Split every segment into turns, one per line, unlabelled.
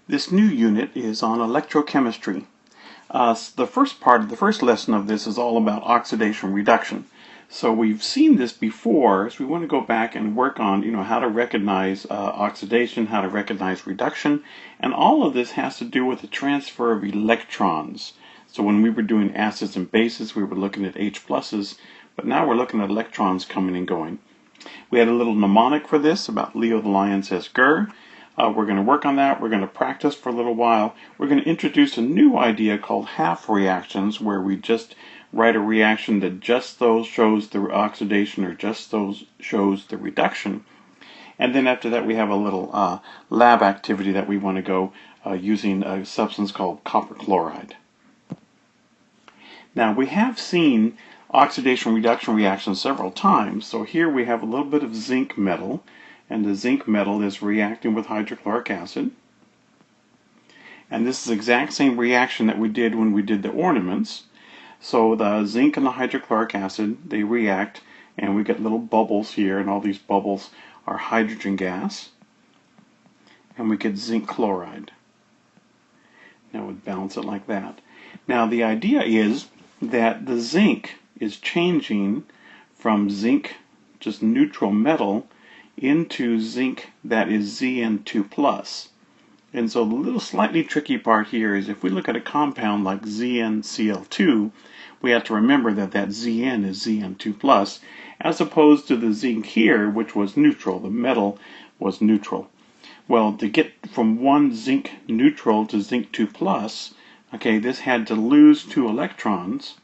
This new unit is on electrochemistry. The first lesson of this is all about oxidation reduction. So we've seen this before, so we want to go back and work on, how to recognize oxidation, how to recognize reduction, and all of this has to do with the transfer of electrons. So when we were doing acids and bases, we were looking at H pluses, but now we're looking at electrons coming and going. We had a little mnemonic for this about Leo the lion says grr. We're going to work on that. We're going to practice for a little while. We're going to introduce a new idea called half reactions, where we just write a reaction that just those shows the oxidation or just those shows the reduction. And then after that we have a little lab activity that we want to go using a substance called copper chloride. Now we have seen oxidation reduction reactions several times. So here we have a little bit of zinc metal, and the zinc metal is reacting with hydrochloric acid. And this is the exact same reaction that we did when we did the ornaments. So the zinc and the hydrochloric acid, they react, and we get little bubbles here, and all these bubbles are hydrogen gas. And we get zinc chloride. Now we'd balance it like that. Now the idea is that the zinc is changing from zinc, just neutral metal, into zinc that is Zn2+. And so the little slightly tricky part here is if we look at a compound like ZnCl2, we have to remember that that Zn is Zn2+, as opposed to the zinc here, which was neutral. The metal was neutral. Well, to get from one zinc neutral to zinc 2+, okay, this had to lose 2 electrons.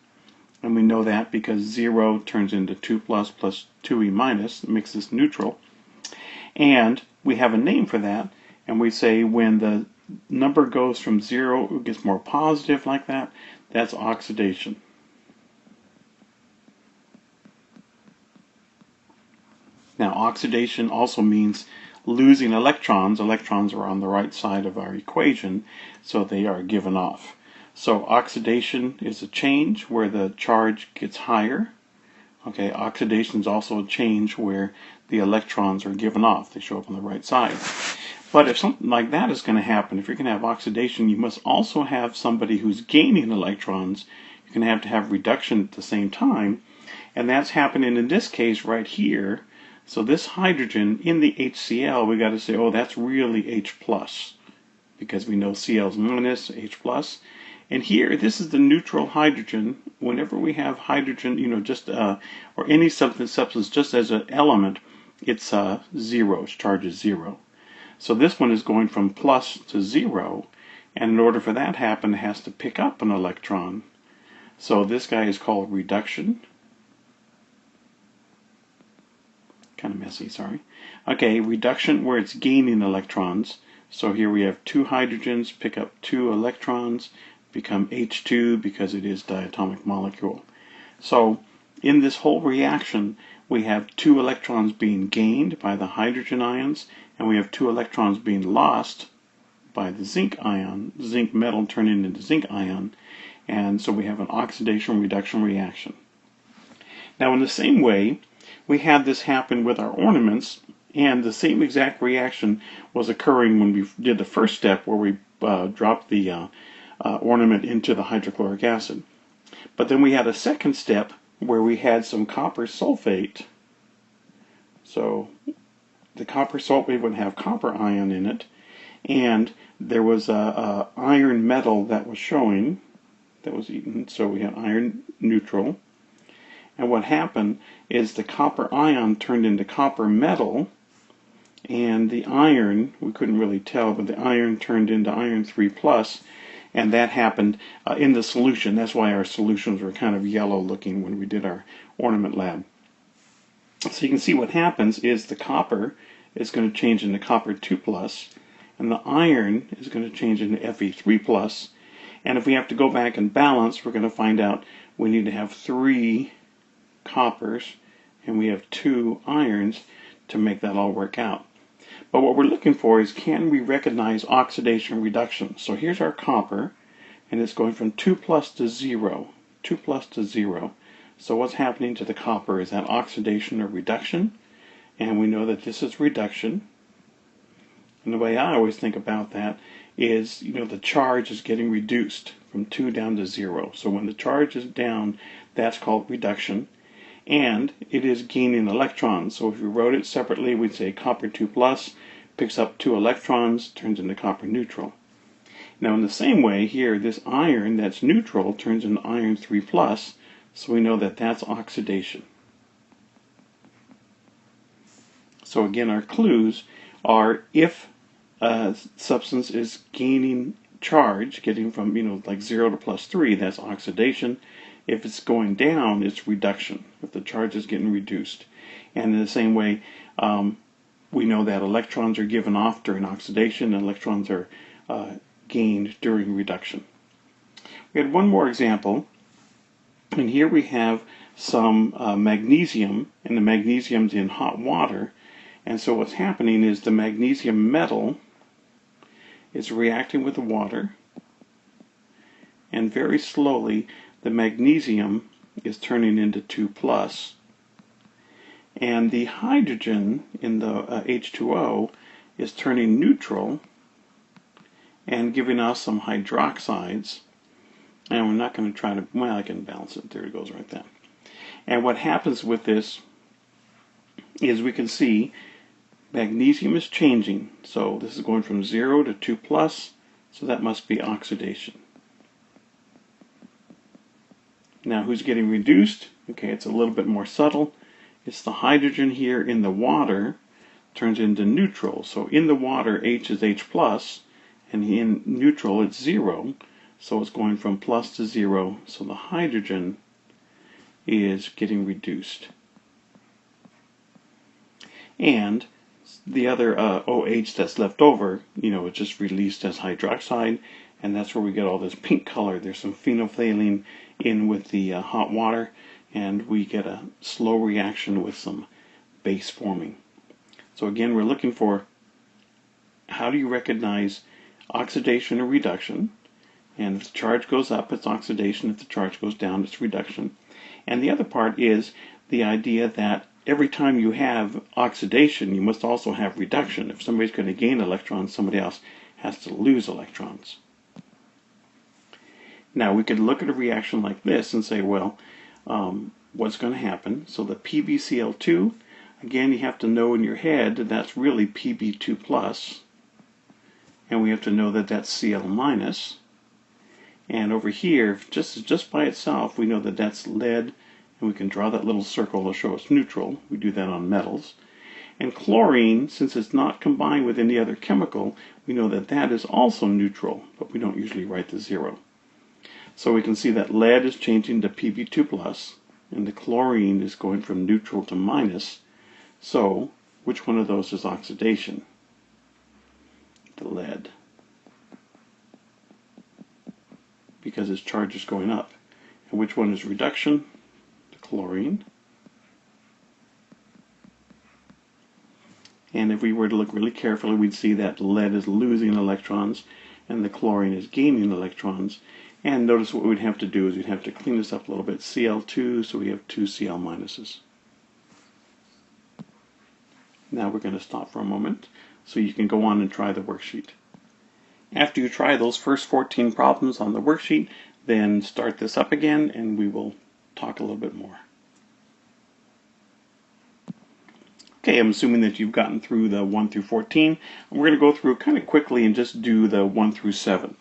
And we know that because 0 turns into 2+ plus 2e-, makes this neutral. And we have a name for that, and we say when the number goes from 0, it gets more positive like that, that's oxidation. Now oxidation also means losing electrons. Electrons are on the right side of our equation, so they are given off. So oxidation is a change where the charge gets higher. Okay, oxidation is also a change where the electrons are given off. They show up on the right side. But if something like that is going to happen, if you're going to have oxidation, you must also have somebody who's gaining electrons. You're going to have reduction at the same time. And that's happening in this case right here. So this hydrogen in the HCl, we got to say, oh, that's really H+, because we know Cl is minus, H+. And here, this is the neutral hydrogen. Whenever we have hydrogen, or any substance just as an element, it's 0, its charge is 0. So this one is going from plus to 0, and in order for that to happen, it has to pick up an electron. So this guy is called reduction. Kind of messy, sorry. Okay, reduction where it's gaining electrons. So here we have 2 hydrogens, pick up 2 electrons, become H2 because it is diatomic molecule. So in this whole reaction, we have 2 electrons being gained by the hydrogen ions, and we have 2 electrons being lost by the zinc ion, zinc metal turning into zinc ion, and so we have an oxidation reduction reaction. Now in the same way, we had this happen with our ornaments, and the same exact reaction was occurring when we did the first step where we dropped the ornament into the hydrochloric acid. But then we had a second step where we had some copper sulfate. So the copper sulfate would have copper ion in it, and there was a iron metal that was showing, that was eaten, so we had iron neutral. And what happened is the copper ion turned into copper metal, and the iron, we couldn't really tell, but the iron turned into iron 3+, and that happened in the solution. That's why our solutions were kind of yellow looking when we did our ornament lab. So you can see what happens is the copper is going to change into copper 2+, and the iron is going to change into Fe3+, and if we have to go back and balance, we're going to find out we need to have 3 coppers and we have 2 irons to make that all work out. But what we're looking for is, can we recognize oxidation reduction? So here's our copper, and it's going from 2+ to 0. 2+ to 0. So what's happening to the copper? Is that oxidation or reduction? And we know that this is reduction. And the way I always think about that is, the charge is getting reduced from 2 down to 0. So when the charge is down, that's called reduction. And it is gaining electrons. So if we wrote it separately, we'd say copper 2 plus picks up 2 electrons, turns into copper neutral. Now in the same way, here, this iron that's neutral turns into iron 3 plus, so we know that that's oxidation. So again, our clues are if a substance is gaining charge, getting from, like 0 to plus 3, that's oxidation. If it's going down, it's reduction, if the charge is getting reduced. And in the same way, we know that electrons are given off during oxidation, and electrons are gained during reduction. We had one more example, and here we have some magnesium, and the magnesium's in hot water. And so what's happening is the magnesium metal is reacting with the water, and very slowly the magnesium is turning into 2 plus, and the hydrogen in the H2O is turning neutral and giving us some hydroxides. And we're not going to try to, well, I can balance it. There it goes right there. And what happens with this is we can see magnesium is changing. So this is going from 0 to 2 plus, so that must be oxidation. Now who's getting reduced? Okay, it's a little bit more subtle. It's the hydrogen here in the water turns into neutral. So in the water, H is H plus, and in neutral it's 0. So it's going from plus to 0. So the hydrogen is getting reduced. And the other OH that's left over, it's just released as hydroxide, and that's where we get all this pink color. There's some phenolphthalein in with the hot water, and we get a slow reaction with some base forming. So again, we're looking for how do you recognize oxidation or reduction, and if the charge goes up, it's oxidation. If the charge goes down, it's reduction. And the other part is the idea that every time you have oxidation, you must also have reduction. If somebody's going to gain electrons, somebody else has to lose electrons. Now we could look at a reaction like this and say, well, what's going to happen? So the PbCl2, again, you have to know in your head that that's really Pb2 plus, and we have to know that that's Cl minus. And over here, just by itself, we know that that's lead, and we can draw that little circle to show it's neutral. We do that on metals. And chlorine, since it's not combined with any other chemical, we know that that is also neutral, but we don't usually write the 0. So we can see that lead is changing to Pb2 plus, and the chlorine is going from neutral to minus. So which one of those is oxidation? The lead, because its charge is going up. And which one is reduction? The chlorine. And if we were to look really carefully, we'd see that lead is losing electrons and the chlorine is gaining electrons. And notice what we'd have to do is we'd have to clean this up a little bit. Cl2, so we have 2 Cl minuses. Now we're going to stop for a moment so you can go on and try the worksheet. After you try those first 14 problems on the worksheet, then start this up again and we will talk a little bit more. Okay, I'm assuming that you've gotten through the 1 through 14. We're going to go through kind of quickly and just do the 1 through 7.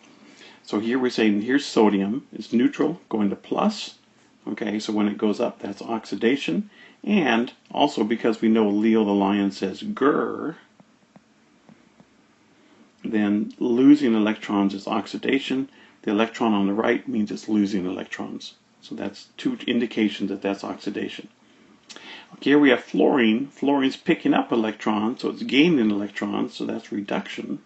So here we're saying here's sodium, it's neutral, going to plus. Okay, so when it goes up, that's oxidation. And also because we know Leo the lion says grr, then losing electrons is oxidation. The electron on the right means it's losing electrons. So that's 2 indications that that's oxidation. Okay, here we have fluorine. Fluorine's picking up electrons, so it's gaining electrons, so that's reduction.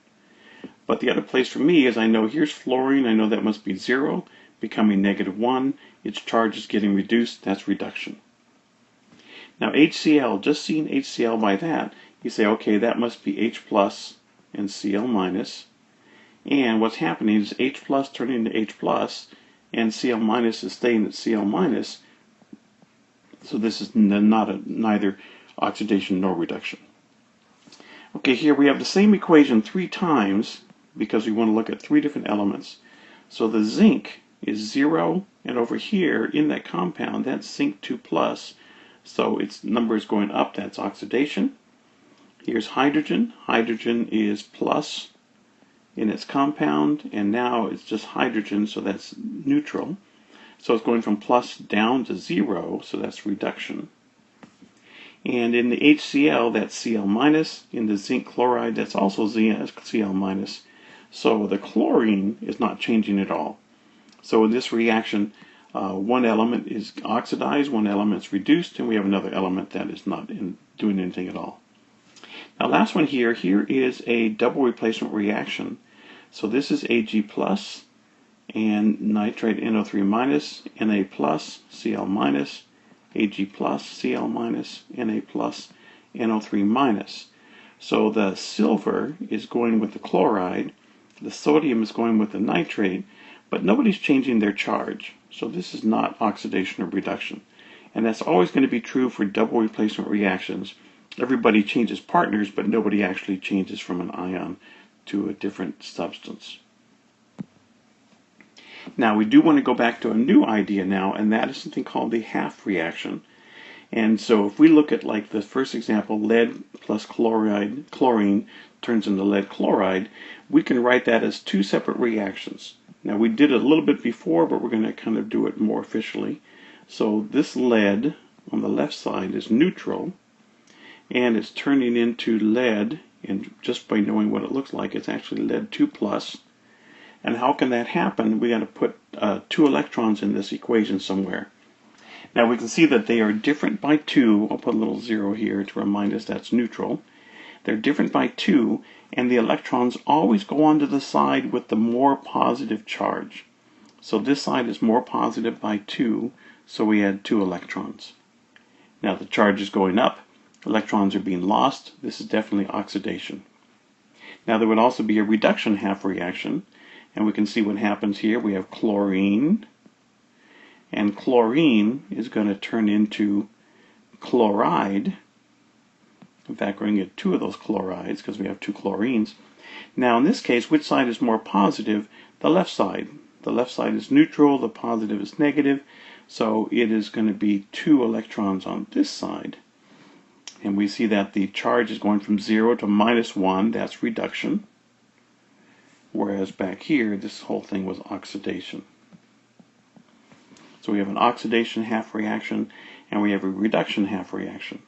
But the other place for me is I know here's fluorine, I know that must be 0, becoming -1. Its charge is getting reduced, that's reduction. Now HCl, just seeing HCl by that, you say, okay, that must be H plus and Cl minus. And what's happening is H plus turning into H plus, and Cl minus is staying at Cl minus. So this is neither oxidation nor reduction. Okay, here we have the same equation 3 times because we want to look at 3 different elements. So the zinc is 0, and over here in that compound, that's zinc 2 plus. So its number is going up, that's oxidation. Here's hydrogen. Hydrogen is plus in its compound, and now it's just hydrogen, so that's neutral. So it's going from plus down to 0, so that's reduction. And in the HCl, that's Cl minus. In the zinc chloride, that's also Cl minus. So the chlorine is not changing at all. So in this reaction, one element is oxidized, one element is reduced, and we have another element that is not doing anything at all. Now last one here is a double replacement reaction. So this is Ag plus and nitrate NO3 minus, Na plus, Cl minus, Ag plus, Cl minus, Na plus, NO3 minus. So the silver is going with the chloride, the sodium is going with the nitrate, but nobody's changing their charge. So this is not oxidation or reduction. And that's always going to be true for double replacement reactions. Everybody changes partners, but nobody actually changes from an ion to a different substance. Now we do want to go back to a new idea now, and that is something called the half reaction. And so if we look at like the first example, lead plus chlorine turns into lead chloride, we can write that as 2 separate reactions. Now we did it a little bit before, but we're going to kind of do it more officially. So this lead on the left side is neutral, and it's turning into lead, and just by knowing what it looks like, it's actually lead 2 plus. And how can that happen? We got to put 2 electrons in this equation somewhere. Now we can see that they are different by 2. I'll put a little 0 here to remind us that's neutral. They're different by 2, and the electrons always go on to the side with the more positive charge. So this side is more positive by 2, so we add 2 electrons. Now the charge is going up, electrons are being lost. This is definitely oxidation. Now there would also be a reduction half reaction, and we can see what happens here. We have chlorine, and chlorine is going to turn into chloride. In fact, we're going to get 2 of those chlorides because we have 2 chlorines. Now in this case, which side is more positive? The left side. The left side is neutral, the positive is negative, so it is going to be 2 electrons on this side. And we see that the charge is going from 0 to -1, that's reduction. Whereas back here, this whole thing was oxidation. So we have an oxidation half reaction, and we have a reduction half reaction.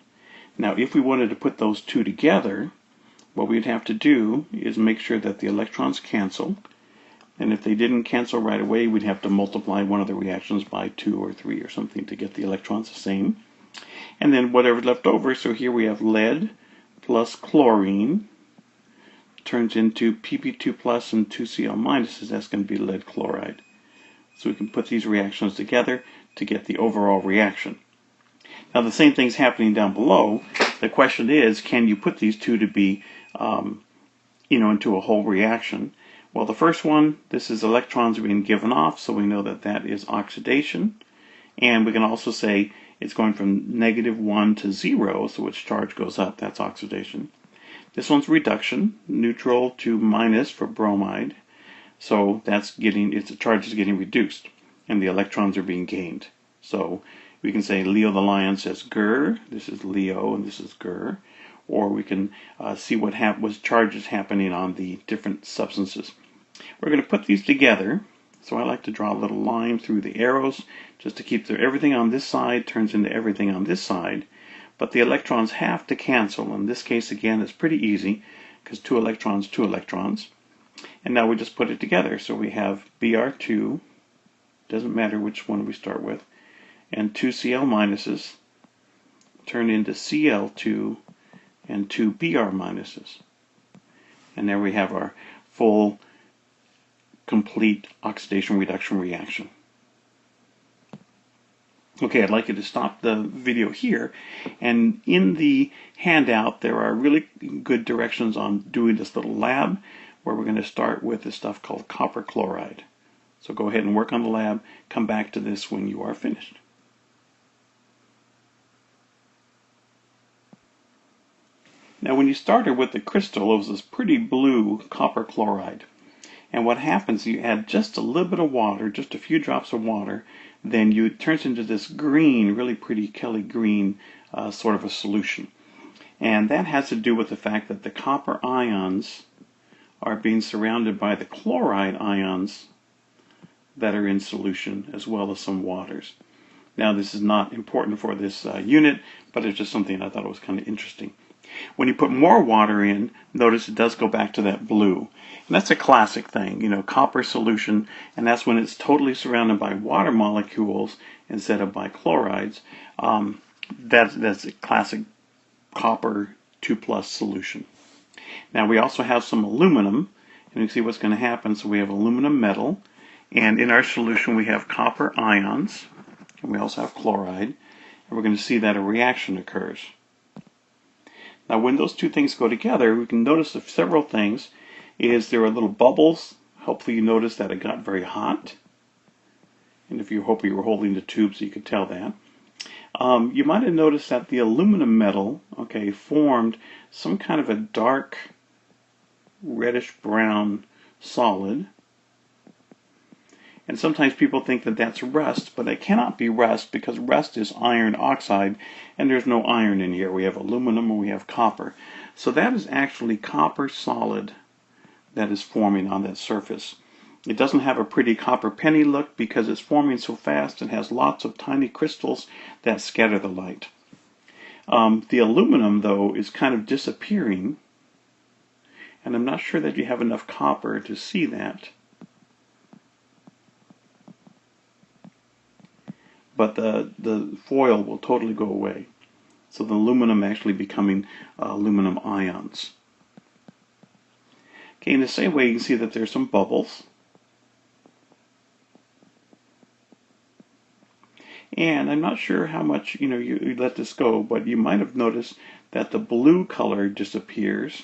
Now if we wanted to put those 2 together, what we'd have to do is make sure that the electrons cancel. And if they didn't cancel right away, we'd have to multiply one of the reactions by 2 or 3 or something to get the electrons the same. And then whatever's left over, so here we have lead plus chlorine turns into Pp2 plus and 2 Cl minuses. That's going to be lead chloride. So we can put these reactions together to get the overall reaction. Now the same thing's happening down below. The question is, can you put these 2 to be into a whole reaction? Well, the first one, this is electrons being given off, so we know that that is oxidation. And we can also say it's going from -1 to 0, so its charge goes up, that's oxidation. This one's reduction, neutral to minus for bromide. So that's its charge is getting reduced, and the electrons are being gained. So we can say Leo the lion says Gur, this is Leo and this is Gur. Or we can see what charge is happening on the different substances. We're going to put these together. So I like to draw a little line through the arrows just to keep everything on this side turns into everything on this side. But the electrons have to cancel. In this case, again, it's pretty easy because 2 electrons, 2 electrons. And now we just put it together. So we have Br2, doesn't matter which one we start with, and 2 Cl minuses turn into Cl2 and 2 Br minuses. And there we have our full, complete oxidation-reduction reaction. Okay, I'd like you to stop the video here, and in the handout there are really good directions on doing this little lab where we're going to start with this stuff called copper chloride. So go ahead and work on the lab, come back to this when you are finished. Now when you started with the crystal, it was this pretty blue copper chloride. And what happens, you add just a little bit of water, just a few drops of water, then it turns into this green, really pretty Kelly green sort of a solution. And that has to do with the fact that the copper ions are being surrounded by the chloride ions that are in solution, as well as some waters. Now this is not important for this unit, but it's just something I thought was kind of interesting. When you put more water in, notice it does go back to that blue. And that's a classic thing, you know, copper solution, and that's when it's totally surrounded by water molecules instead of by chlorides. That's a classic copper 2+ solution. Now we also have some aluminum, and you can see what's going to happen. So we have aluminum metal, and in our solution we have copper ions, and we also have chloride, and we're going to see that a reaction occurs. Now when those two things go together, we can notice several things. There are little bubbles. Hopefully you noticed that it got very hot. And if you hope you were holding the tube so you could tell that. You might have noticed that the aluminum metal, formed some kind of a dark reddish brown solid. And sometimes people think that that's rust, but it cannot be rust because rust is iron oxide, and there's no iron in here. We have aluminum and we have copper. So that is actually copper solid that is forming on that surface. It doesn't have a pretty copper penny look because it's forming so fast and has lots of tiny crystals that scatter the light. The aluminum, though, is kind of disappearing, and I'm not sure that you have enough copper to see that. But the foil will totally go away. So the aluminum actually becoming aluminum ions. Okay, in the same way you can see that there's some bubbles. And I'm not sure how much you let this go, but you might have noticed that the blue color disappears.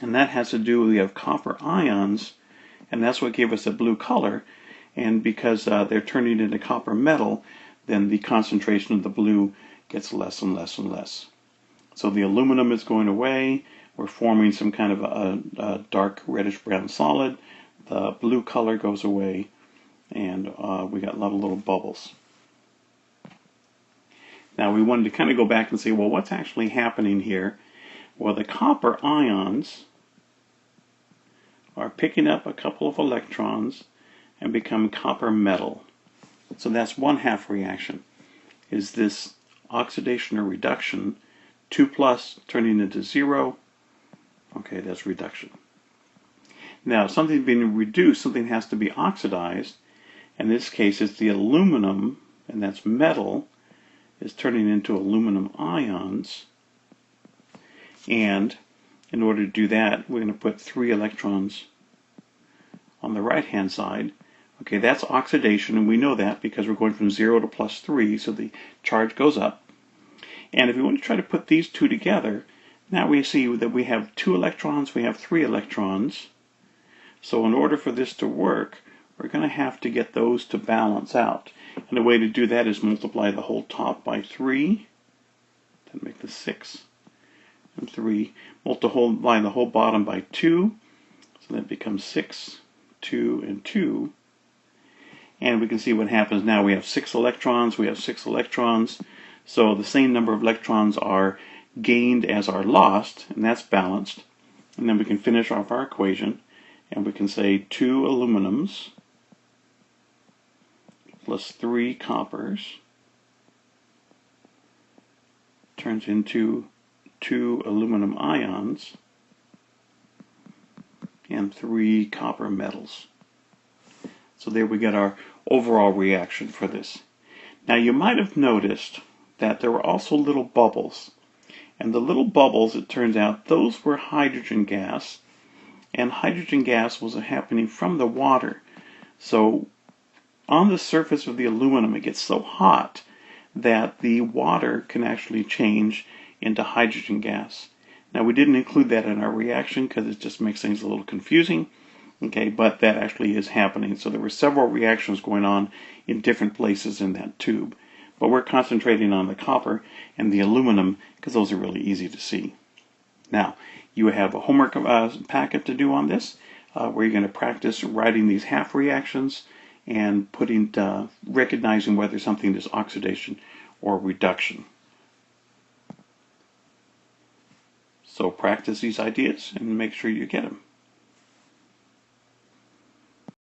And that has to do with we have copper ions, and that's what gave us a blue color. And because they're turning into copper metal, then the concentration of the blue gets less and less and less. So the aluminum is going away. We're forming some kind of a dark reddish brown solid. The blue color goes away, and we got a lot of little bubbles. Now we wanted to kind of go back and say, well, what's actually happening here? Well, the copper ions are picking up a couple of electrons and become copper metal. So that's one half reaction. Is this oxidation or reduction, 2+ turning into 0? Okay, that's reduction. Now, something being reduced, something has to be oxidized. In this case, it's the aluminum, and that's metal, is turning into aluminum ions. And in order to do that, we're going to put 3 electrons on the right-hand side. Okay, that's oxidation, and we know that because we're going from 0 to +3, so the charge goes up. And if we want to try to put these two together, now we see that we have 2 electrons, we have 3 electrons. So in order for this to work, we're going to have to get those to balance out. And the way to do that is multiply the whole top by 3, then make the 6. And 3, multiply the whole bottom by 2, so that becomes 6, 2, and 2. And we can see what happens now. We have 6 electrons, we have 6 electrons. So the same number of electrons are gained as are lost, and that's balanced. And then we can finish off our equation, and we can say 2 aluminums plus 3 coppers turns into 2 aluminum ions and 3 copper metals. So there we get our overall reaction for this. Now you might have noticed that there were also little bubbles. And the little bubbles, it turns out, those were hydrogen gas. And hydrogen gas was happening from the water. So on the surface of the aluminum, it gets so hot that the water can actually change into hydrogen gas. Now we didn't include that in our reaction because it just makes things a little confusing. Okay, but that actually is happening. So there were several reactions going on in different places in that tube. But we're concentrating on the copper and the aluminum because those are really easy to see. Now, you have a homework packet to do on this, where you're going to practice writing these half reactions and recognizing whether something is oxidation or reduction. So practice these ideas and make sure you get them.